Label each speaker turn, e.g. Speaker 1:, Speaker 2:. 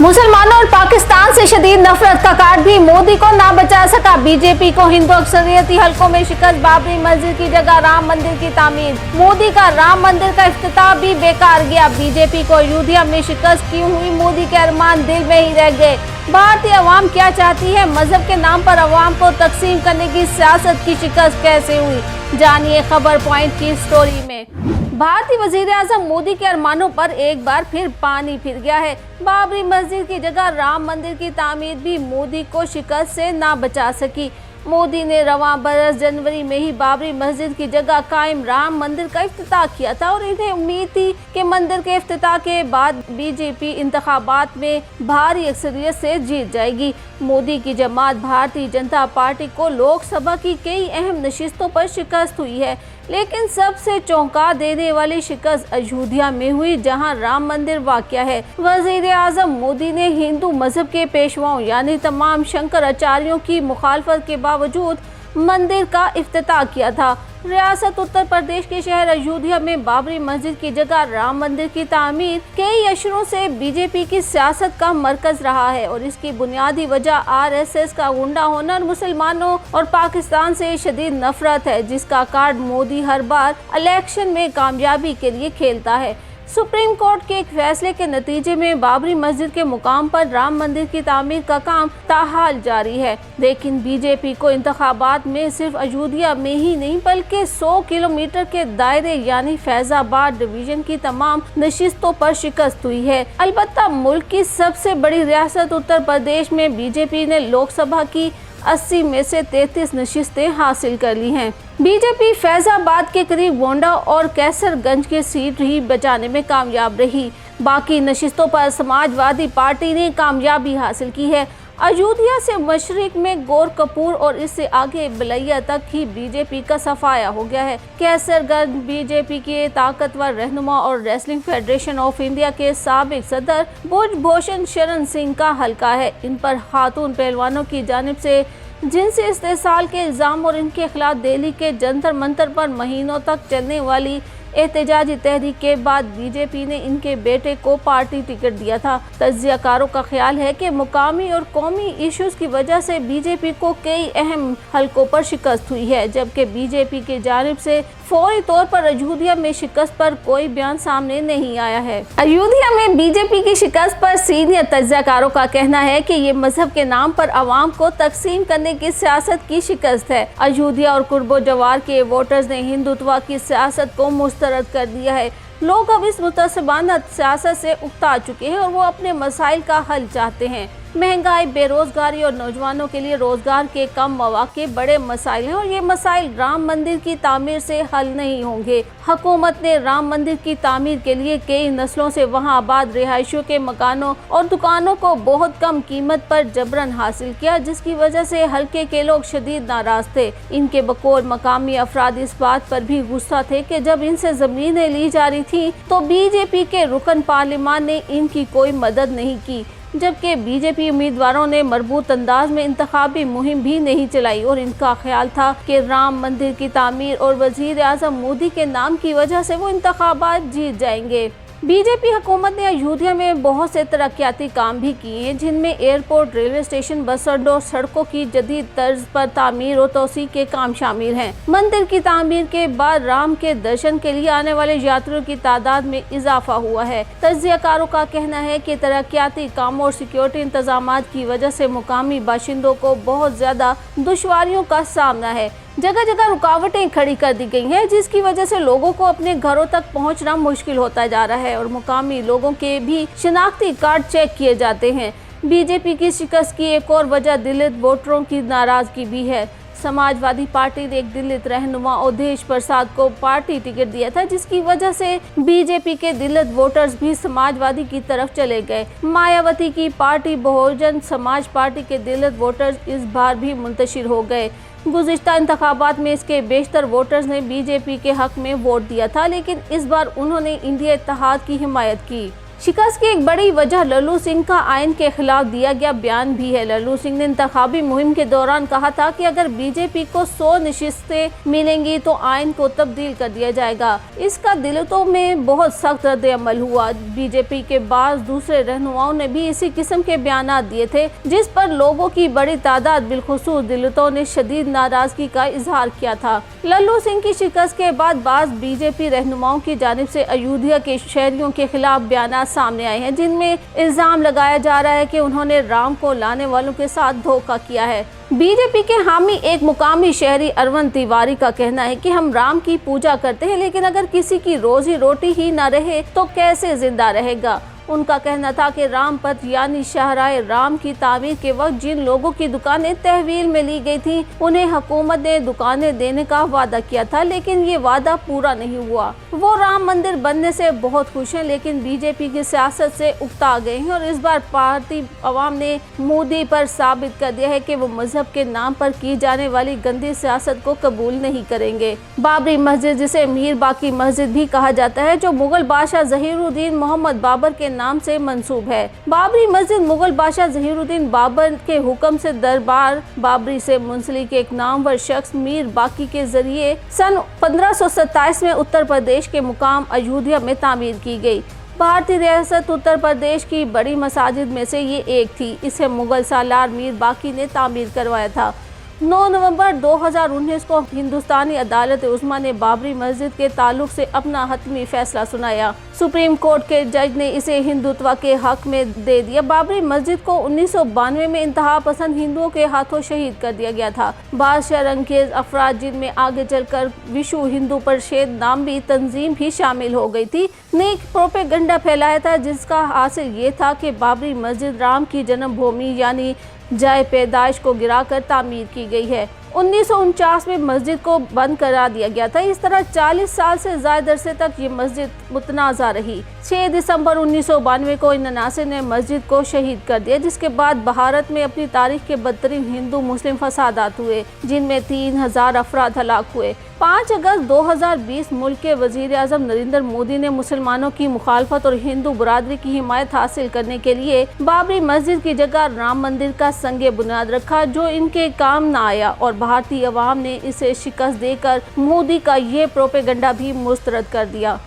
Speaker 1: मुसलमानों और पाकिस्तान से शदीद नफरत का कार्ड भी मोदी को ना बचा सका। बीजेपी को हिंदू अक्सरियती हलकों में शिकस्त, बाबरी मस्जिद की जगह राम मंदिर की तामीर। मोदी का राम मंदिर का इफ्तिताह भी बेकार गया। बीजेपी को अयोध्या में शिकस्त क्यों हुई? मोदी के अरमान दिल में ही रह गए। भारतीय अवाम क्या चाहती है? मजहब के नाम पर अवाम को तकसीम करने की सियासत की शिकस्त कैसे हुई? जानिए खबर पॉइंट की स्टोरी में। भारतीय वजीर आजम मोदी के अरमानों पर एक बार फिर पानी फिर गया है। बाबरी मस्जिद की जगह राम मंदिर की तामीर भी मोदी को शिकस्त से ना बचा सकी। मोदी ने रवां बरस जनवरी में ही बाबरी मस्जिद की जगह कायम राम मंदिर का इफ्तिताह किया था और इन्हें उम्मीद थी कि मंदिर के इफ्तिताह के बाद बीजेपी इंतखाबात में भारी अक्सरियत से जीत जाएगी। मोदी की जमात भारतीय जनता पार्टी को लोकसभा की कई अहम नशिस्तों पर शिकस्त हुई है, लेकिन सबसे चौंका देने वाली शिकस्त अयोध्या में हुई, जहां राम मंदिर वाक़या है। वज़ीर आज़म मोदी ने हिंदू मजहब के पेशवाओं यानी तमाम शंकराचार्यों की मुखालफत के बावजूद मंदिर का इफ्तिताह किया था। रियासत उत्तर प्रदेश के शहर अयोध्या में बाबरी मस्जिद की जगह राम मंदिर की तामीर कई अशरों से बीजेपी की सियासत का मरकज रहा है और इसकी बुनियादी वजह आरएसएस का गुंडा होना और मुसलमानों और पाकिस्तान से शदीद नफरत है, जिसका कार्ड मोदी हर बार इलेक्शन में कामयाबी के लिए खेलता है। सुप्रीम कोर्ट के एक फैसले के नतीजे में बाबरी मस्जिद के मुकाम पर राम मंदिर की तामीर का काम ताहाल जारी है, लेकिन बीजेपी को इंतखाबात में सिर्फ अयोध्या में ही नहीं बल्कि 100 किलोमीटर के दायरे यानी फैजाबाद डिवीजन की तमाम नशिस्तों पर शिकस्त हुई है। अलबत्ता मुल्क की सबसे बड़ी रियासत उत्तर प्रदेश में बीजेपी ने लोकसभा की 80 में से 33 नशिस्तें हासिल कर ली हैं। बीजेपी फैजाबाद के करीब गोंडा और कैसरगंज की सीट ही बचाने में कामयाब रही। बाकी नशिस्तों पर समाजवादी पार्टी ने कामयाबी हासिल की है। अयोध्या से मशरिक में गोरखपुर और इससे आगे बलैया तक ही बीजेपी का सफाया हो गया है। कैसरगंज बीजेपी के ताकतवर रहनुमा और रेसलिंग फेडरेशन ऑफ इंडिया के साबिक सदर ब्रजभूषण शरण सिंह का हलका है। इन पर खातून पहलवानों की जानिब से जिनसी इस्तेसाल के इल्ज़ाम और इनके खिलाफ दिल्ली के जंतर मंतर पर महीनों तक चलने वाली एहतजाजी तहरीक के बाद बीजेपी ने इनके बेटे को पार्टी टिकट दिया था। तज्जियाकारों का ख्याल है कि मुकामी और कौमी इश्यूज की वजह से बीजेपी को कई अहम हलकों पर शिकस्त हुई है, जबकि बीजेपी की जानिब से फौरी तौर पर अयोध्या में शिकस्त पर कोई बयान सामने नहीं आया है। अयोध्या में बीजेपी की शिकस्त पर सीनियर तज्जियाकारों का कहना है कि ये मजहब के नाम पर अवाम को तकसीम करने की सियासत की शिकस्त है। अयोध्या और कुर्बो जवार के वोटर्स ने हिंदुत्व की सियासत को मुस्तरद कर दिया है। लोग अब इस मुतअस्सिबाना सियासत से उकता चुके हैं और वो अपने मसाइल का हल चाहते हैं। महंगाई, बेरोजगारी और नौजवानों के लिए रोजगार के कम मौके बड़े मसाइल हैं और ये मसाइल राम मंदिर की तामीर से हल नहीं होंगे। हुकूमत ने राम मंदिर की तामीर के लिए कई नस्लों से वहां आबाद रिहायशियों के मकानों और दुकानों को बहुत कम कीमत पर जबरन हासिल किया, जिसकी वजह से हल्के के लोग शदीद नाराज थे। इनके बकौल मकामी अफराद इस बात पर भी गुस्सा थे कि जब इनसे जमीनें ली जा रही थी तो बीजेपी के रुकन पार्लियामान ने इनकी कोई मदद नहीं की, जबकि बीजेपी उम्मीदवारों ने मरबूत अंदाज में इंतखाबी मुहिम भी नहीं चलाई और इनका ख्याल था कि राम मंदिर की तामीर और वजीर आज़म मोदी के नाम की वजह से वो इंतखाबात जीत जाएंगे। बीजेपी हुकूमत ने अयोध्या में बहुत से तरक्याती काम भी किए हैं, जिनमें एयरपोर्ट, रेलवे स्टेशन, बस अड्डों, सड़कों की जदीद तर्ज पर तामीर और तोसी के काम शामिल हैं। मंदिर की तामीर के बाद राम के दर्शन के लिए आने वाले यात्रियों की तादाद में इजाफा हुआ है। तज्जियाकारों का कहना है कि तरक्याती कामों और सिक्योरिटी इंतजाम की वजह से मुकामी बाशिंदों को बहुत ज्यादा दुश्वारियों का सामना है। जगह जगह रुकावटें खड़ी कर दी गई हैं, जिसकी वजह से लोगों को अपने घरों तक पहुंचना मुश्किल होता जा रहा है और मुकामी लोगों के भी शिनाख्ती कार्ड चेक किए जाते हैं। बीजेपी की शिकस्त की एक और वजह दलित वोटरों की नाराजगी भी है। समाजवादी पार्टी ने एक दलित रहनुमा अवधेश प्रसाद को पार्टी टिकट दिया था, जिसकी वजह से बीजेपी के दलित वोटर्स भी समाजवादी की तरफ चले गए। मायावती की पार्टी बहुजन समाज पार्टी के दलित वोटर्स इस बार भी मुंतशिर हो गए। गुज़िश्ता इंतखाबात में इसके बेशतर वोटर्स ने बीजेपी के हक में वोट दिया था, लेकिन इस बार उन्होंने इंडिया इत्तेहाद की हिमायत की। शिकस्त की एक बड़ी वजह लल्लू सिंह का आयन के खिलाफ दिया गया बयान भी है। लल्लू सिंह ने इंतखाबी मुहिम के दौरान कहा था कि अगर बीजेपी को 100 नशिस्तें मिलेंगी तो आयन को तब्दील कर दिया जाएगा। इसका दिलतों में बहुत सख्त रद्द-ए-अमल हुआ। बीजेपी के बाद दूसरे रहनुमाओं ने भी इसी किस्म के बयान दिए थे, जिस पर लोगों की बड़ी तादाद बिलखुसूस दिलतों ने शदीद नाराजगी का इजहार किया था। लल्लू सिंह की शिकस्त के बाद बाज़ बीजेपी रहनुमाओं की जानिब से अयोध्या के शहरियों के खिलाफ बयान सामने आए हैं, जिनमें इल्जाम लगाया जा रहा है कि उन्होंने राम को लाने वालों के साथ धोखा किया है। बीजेपी के हामी एक मुकामी शहरी अरविंद तिवारी का कहना है कि हम राम की पूजा करते हैं, लेकिन अगर किसी की रोजी रोटी ही न रहे तो कैसे जिंदा रहेगा। उनका कहना था कि राम पथ यानी शाहराए राम की तामीर के वक्त जिन लोगों की दुकानें तहवील में ली गई थी, उन्हें हुकूमत ने दुकानें देने का वादा किया था, लेकिन ये वादा पूरा नहीं हुआ। वो राम मंदिर बनने से बहुत खुश हैं, लेकिन बीजेपी की सियासत से उकता गए हैं और इस बार पार्टी अवाम ने मोदी पर साबित कर दिया है कि वो मजहब के नाम पर की जाने वाली गंदी सियासत को कबूल नहीं करेंगे। बाबरी मस्जिद, जिसे मीर बाकी मस्जिद भी कहा जाता है, जो मुगल बादशाह ज़हीरुद्दीन मोहम्मद बाबर के नाम से मंसूब है। बाबरी मस्जिद मुगल बादशाह ज़हीरुद्दीन बाबर के हुक्म से दरबार बाबरी से मुंसलिक एक नामवर शख्स मीर बाकी के जरिए सन 1527 में उत्तर प्रदेश के मुकाम अयोध्या में तामीर की गई। भारतीय रियासत उत्तर प्रदेश की बड़ी मसाजिद में से ये एक थी। इसे मुगल सालार मीर बाकी ने तामीर करवाया था। 9 नवंबर 2019 को हिंदुस्तानी अदालत उस्मा ने बाबरी मस्जिद के ताल्लुक से अपना हतमी फैसला सुनाया। सुप्रीम कोर्ट के जज ने इसे हिंदुत्व के हक में दे दिया। बाबरी मस्जिद को 1992 में इंतहा पसंद हिंदुओं के हाथों शहीद कर दिया गया था। बादशाह रंगेज अफराद, जिनमें आगे चलकर विश्व हिंदू परिषद नामी तंजीम भी शामिल हो गई थी, ने एक प्रोपेगेंडा फैलाया था, जिसका हासिल ये था कि बाबरी मस्जिद राम की जन्मभूमि यानी जाए पैदाइश को गिराकर तामीर की गई है। 1949 में मस्जिद को बंद करा दिया गया था। इस तरह 40 साल से ज्यादा अरसे तक ये मस्जिद मुतनाज़ा रही। 6 दिसंबर 1992 को इन अनासिर ने मस्जिद को शहीद कर दिया, जिसके बाद भारत में अपनी तारीख के बदतरीन हिंदू मुस्लिम फसादात हुए, जिनमें 3000 अफराद हलाक हुए। 5 अगस्त 2020 मुल्क के वजीर आज़म नरेंद्र मोदी ने मुसलमानों की मुखालफत और हिंदू बरादरी की हिमायत हासिल करने के लिए बाबरी मस्जिद की जगह राम मंदिर का संगे बुनियाद रखा, जो इनके काम न आया, और भारतीय अवाम ने इसे शिकस्त देकर मोदी का ये प्रोपेगेंडा भी मुस्तरद कर दिया।